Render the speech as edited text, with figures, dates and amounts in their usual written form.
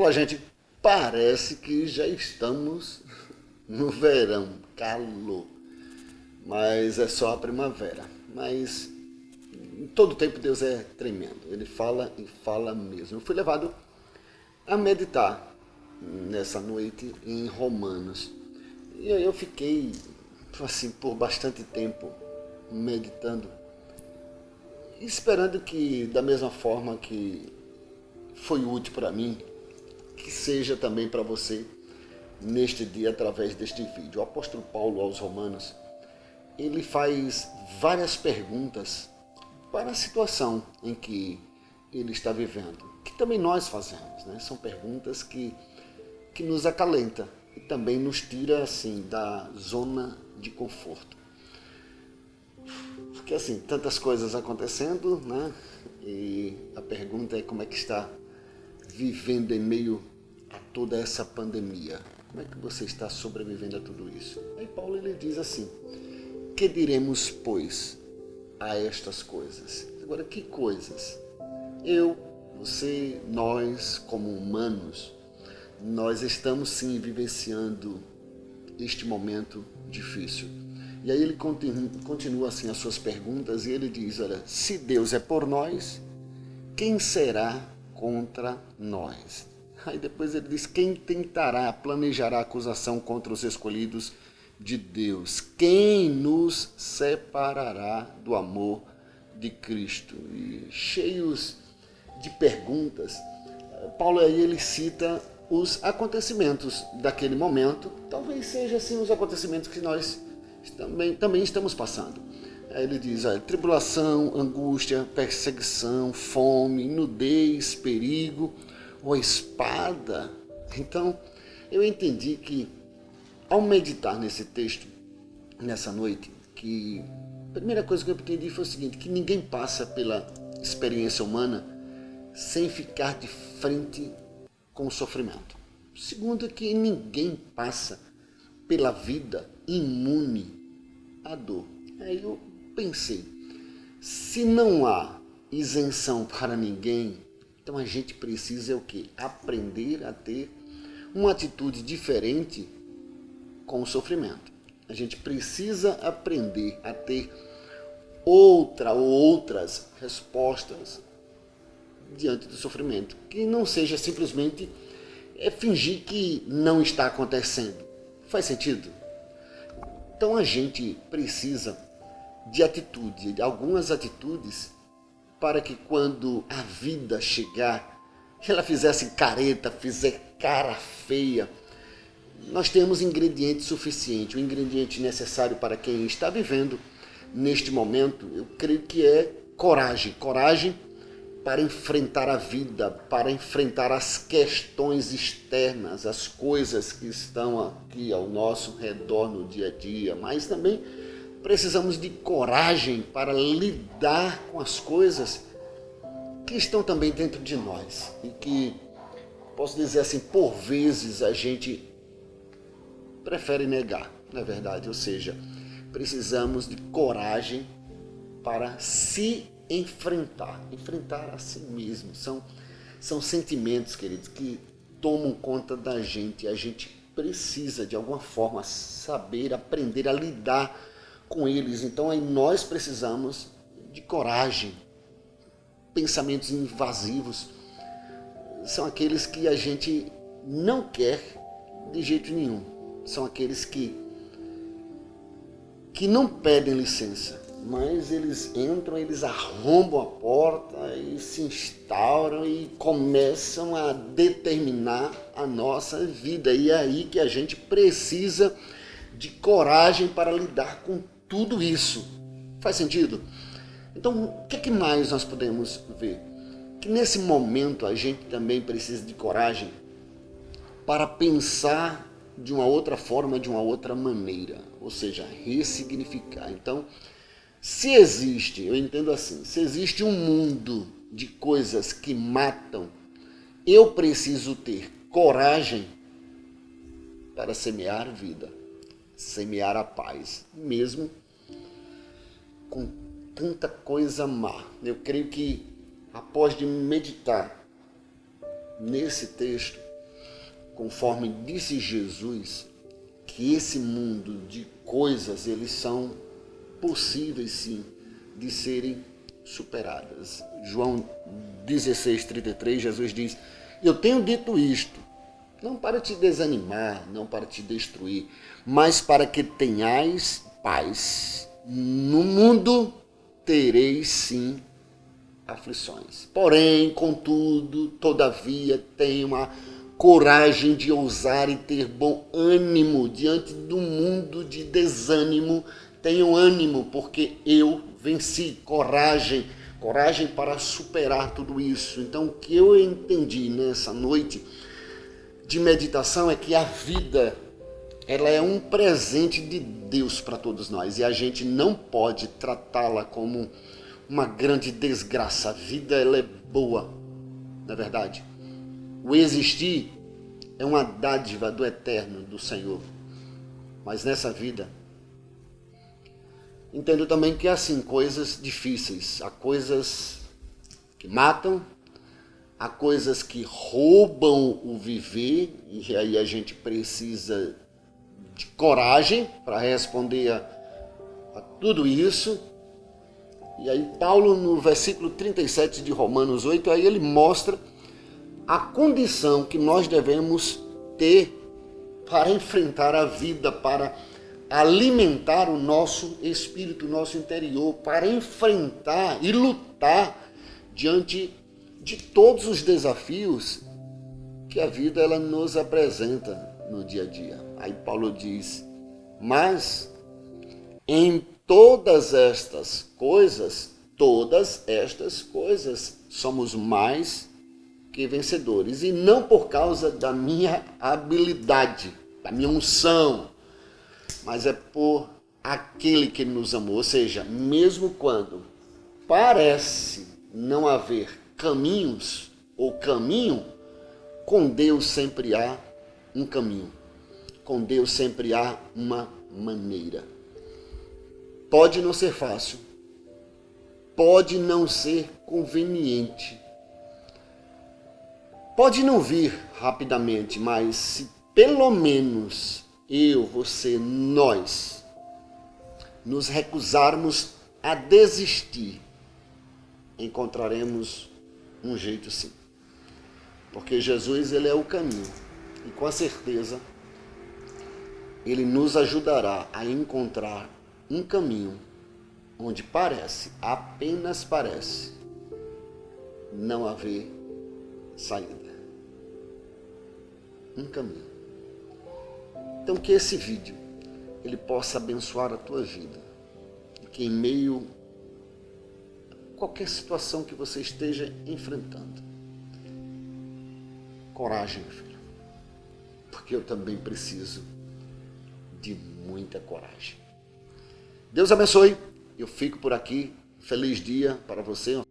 Olá, gente. Parece que já estamos no verão, calor, mas é só a primavera. Mas em todo tempo Deus é tremendo. Ele fala e fala mesmo. Eu fui levado a meditar nessa noite em Romanos. E aí eu fiquei assim por bastante tempo meditando, esperando que da mesma forma que foi útil para mim, que seja também para você neste dia através deste vídeo. O apóstolo Paulo aos Romanos, ele faz várias perguntas para a situação em que ele está vivendo, que também nós fazemos, né? São perguntas que nos acalenta e também nos tira assim da zona de conforto. Porque assim, tantas coisas acontecendo, né? E a pergunta é como é que está vivendo em meio a toda essa pandemia. Como é que você está sobrevivendo a tudo isso? Aí Paulo ele diz assim: que diremos, pois, a estas coisas? Agora, que coisas? Eu, você, nós, como humanos, nós estamos sim vivenciando este momento difícil. E aí ele continua assim as suas perguntas e ele diz: olha, se Deus é por nós, quem será contra nós? Aí depois ele diz: quem tentará, planejará acusação contra os escolhidos de Deus? Quem nos separará do amor de Cristo? E cheios de perguntas, Paulo aí ele cita os acontecimentos daquele momento, talvez seja assim os acontecimentos que nós também estamos passando. Aí ele diz: tribulação, angústia, perseguição, fome, nudez, perigo, ou espada. Então, eu entendi que, ao meditar nesse texto, nessa noite, que a primeira coisa que eu entendi foi o seguinte: que ninguém passa pela experiência humana sem ficar de frente com o sofrimento. Segundo, que ninguém passa pela vida imune à dor. Aí eu pensei, se não há isenção para ninguém, então a gente precisa o quê? Aprender a ter uma atitude diferente com o sofrimento. A gente precisa aprender a ter outra ou outras respostas diante do sofrimento, que não seja simplesmente fingir que não está acontecendo. Faz sentido? Então a gente precisa de atitude, de algumas atitudes, para que quando a vida chegar, ela fizesse careta, fizer cara feia, nós temos ingrediente suficiente, o ingrediente necessário para quem está vivendo neste momento, eu creio que é coragem. Coragem para enfrentar a vida, para enfrentar as questões externas, as coisas que estão aqui ao nosso redor no dia a dia, mas também precisamos de coragem para lidar com as coisas que estão também dentro de nós e que, posso dizer assim, por vezes a gente prefere negar, não é verdade? Ou seja, precisamos de coragem para se enfrentar a si mesmo. São sentimentos, queridos, que tomam conta da gente. A gente precisa, de alguma forma, saber, aprender a lidar com eles. Então, aí nós precisamos de coragem. Pensamentos invasivos são aqueles que a gente não quer de jeito nenhum. São aqueles que não pedem licença, mas eles entram, eles arrombam a porta e se instauram e começam a determinar a nossa vida. E é aí que a gente precisa de coragem para lidar com tudo isso. Faz sentido? Então, o que mais nós podemos ver? Que nesse momento a gente também precisa de coragem para pensar de uma outra forma, de uma outra maneira, ou seja, ressignificar. Então, se existe, eu entendo assim, se existe um mundo de coisas que matam, eu preciso ter coragem para semear vida, semear a paz, mesmo com tanta coisa má. Eu creio que após de meditar nesse texto, conforme disse Jesus, que esse mundo de coisas, eles são possíveis sim de serem superadas. João 16:33, Jesus diz: eu tenho dito isto, não para te desanimar, não para te destruir, mas para que tenhais paz. No mundo tereis sim aflições. Porém, contudo, todavia, tenha uma coragem de ousar e ter bom ânimo diante do mundo de desânimo. Tenham ânimo, porque eu venci. Coragem para superar tudo isso. Então, o que eu entendi nessa noite de meditação é que a vida, ela é um presente de Deus para todos nós e a gente não pode tratá-la como uma grande desgraça. A vida, ela é boa, não é verdade? O existir é uma dádiva do eterno, do Senhor. Mas nessa vida, entendo também que há assim coisas difíceis, há coisas que matam, há coisas que roubam o viver, e aí a gente precisa de coragem para responder a tudo isso. E aí Paulo, no versículo 37 de Romanos 8, aí ele mostra a condição que nós devemos ter para enfrentar a vida, para alimentar o nosso espírito, o nosso interior, para enfrentar e lutar diante de todos os desafios que a vida ela nos apresenta no dia a dia. Aí Paulo diz: mas em todas estas coisas, somos mais que vencedores, e não por causa da minha habilidade, da minha unção, mas é por aquele que nos amou. Ou seja, mesmo quando parece não haver caminhos ou caminho, com Deus sempre há um caminho. Com Deus sempre há uma maneira. Pode não ser fácil, pode não ser conveniente, pode não vir rapidamente, mas se pelo menos eu, você, nós nos recusarmos a desistir, encontraremos um jeito sim. Porque Jesus, ele é o caminho. E com certeza, ele nos ajudará a encontrar um caminho onde parece, apenas parece, não haver saída. Um caminho. Então que esse vídeo, ele possa abençoar a tua vida. Que em meio a qualquer situação que você esteja enfrentando, coragem, meu filho. Porque eu também preciso de muita coragem. Deus abençoe. Eu fico por aqui. Feliz dia para você.